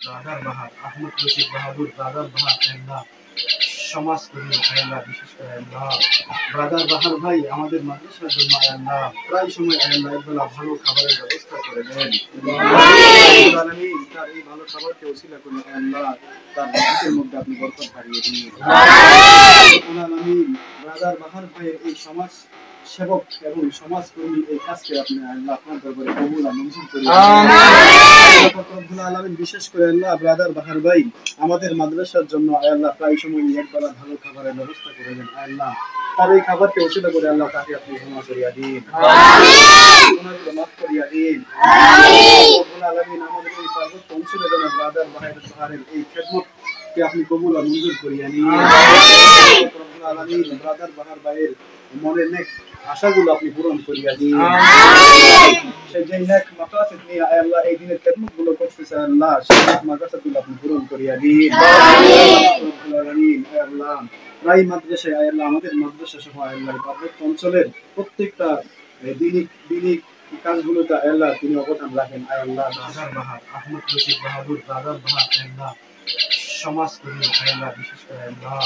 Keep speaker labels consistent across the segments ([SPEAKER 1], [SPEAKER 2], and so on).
[SPEAKER 1] রাজার বাহার আহমদ রশিদ বাহাদুর রাজার বাহার আল্লাহ সমাজকর্মী আল্লাহ, বিশেষ করে আল্লাহ ব্রাদার বাহার ভাই আমাদের মাদ্রাসার জন্য আল্লাহ প্রায় সময় আল্লাহ একবেলা ভালো খাবারের ব্যবস্থা করে দেন। আলামিন তার এই ভালো খাবারকে ওসিলা করে আল্লাহ তার রিজিকের মধ্যে আপনি বরকত বাড়িয়ে দিন। আলামিন ব্রাদার বাহার ভাইয়ের এই সমাজ সেবক এবং সমাজকর্মী এই কাজকে আপনি আল্লাহ আপনার দরবারে কবুল আর মঞ্জুর করে রব্বুল আলামিন, বিশেষ করে আল্লাহ ব্রাদার বাহার ভাই আমাদের মাদ্রাসার জন্য আল্লাহ প্রায় সময় একবেলা ভালো খাবারের ব্যবস্থা করে দেন। আল্লাহ তার এই খাবারকে ওসিলা করে আল্লাহ তাকে আপনি ক্ষমা করিয়া দিন, গুনাহগুলো মাফ করিয়া দিন। রব্বুল আলামিন আমাদের এই পার্বত্য অঞ্চলে যেন ব্রাদার বাহারের এই খেদমতকে আপনি কবুল আর মঞ্জুর করিয়া নিন। রব্বুল আলামিন ব্রাদার বাহার ভাইয়ের মনের নেক আশাগুলো আপনি পূরণ করিয়া দিন। সেই যে নেক মাকাসিদ নিয়ে আল্লাহ এই দিনের খেদমতগুলো করতেছে আল্লাহ, সেই নেক মাকাসিদগুলো আপনি পূরণ করিয়া দিন। রব্বুল আলামিন আল্লাহ প্রায় মাদ্রাসায় আল্লাহ আমাদের মাদ্রাসা সহ আল্লাহ পার্বত্য অঞ্চলের প্রত্যেকটা দিনিক কাজগুলোতে আল্লাহ তিনি অবদান রাখেন। আল্লাহ রাজার বাহার আহমদ রশিদ বাহাদুর রাজার বাহার আল্লাহ সমাজকর্মী আল্লাহ, বিশেষ করে আল্লাহ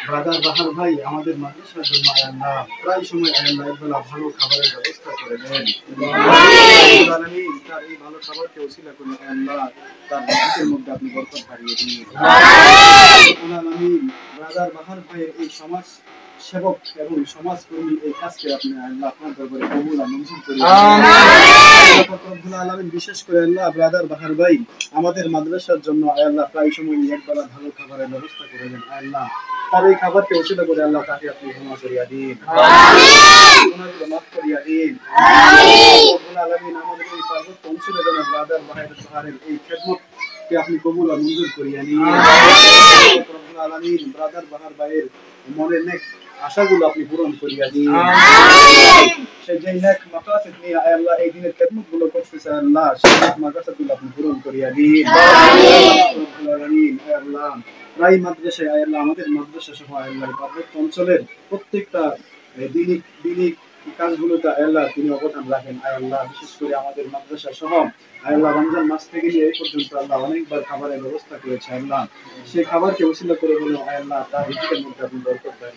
[SPEAKER 1] ব্রাদার বাহার ভাই আমাদের মাদ্রাসার জন্য আল্লাহ প্রায় সময় আল্লাহ একবেলা ভালো খাবারের ব্যবস্থা করে দেন। আলামিন তার এই ভালো খাবারকে ওসিলা করে আল্লাহ তার রিজিকের মধ্যে আপনি বরকত বাড়িয়ে দিন। আলামিন ব্রাদার বাহার ভাইয়ের এই সমাজ সেবক এবং সমাজকর্মী এই কাজকে আপনি আল্লাহ আপনার দরবারে কবুল আর মঞ্জুর করে রব্বুল আলামিন, বিশেষ করে আল্লাহ ব্রাদার বাহার ভাই আমাদের মাদ্রাসার জন্য আল্লাহ প্রায় সময় একবেলা ভালো খাবারের ব্যবস্থা করে দেন। আল্লাহ তার এই খাবারকে ওসিলা করে আল্লাহ তাকে আপনি ক্ষমা করিয়া দিন, গুনাহগুলো মাফ করিয়া দিন। রব্বুল আলামিন আমাদের এই পার্বত্য অঞ্চলে যেন ব্রাদার বাহারের এই খেদমতকে আপনি কবুল আর মঞ্জুর করিয়া নিন। রব্বুল আলামিন ব্রাদার বাহার ভাইয়ের মনের নেক আশাগুলো আপনি পূরণ করিয়া দিন। সেই যে নেক মাকাসিদ নিয়ে আল্লাহ এই দিনের খেদমতগুলো করতেছে আল্লাহ, সেই নেক মাকাসিদগুলো আপনি পূরণ করিয়া দিন। রব্বুল আলামিন আল্লাহ প্রায় মাদ্রাসায় আল্লাহ আমাদের মাদ্রাসা সহ আল্লাহ পার্বত্য অঞ্চলের প্রত্যেকটা দিনিক কাজগুলোতে আল্লাহ তিনি অবদান রাখেন। আল্লাহ বিশেষ করে আমাদের মাদ্রাসা সহ আল্লাহ রমজান মাস থেকে নিয়ে এই পর্যন্ত আল্লাহ অনেকবার খাবারের ব্যবস্থা করেছে। আল্লাহ সেই খাবারকে ওসিলা করে বলে আল্লাহ তার রিজিকের মধ্যে আপনি বরকত দান।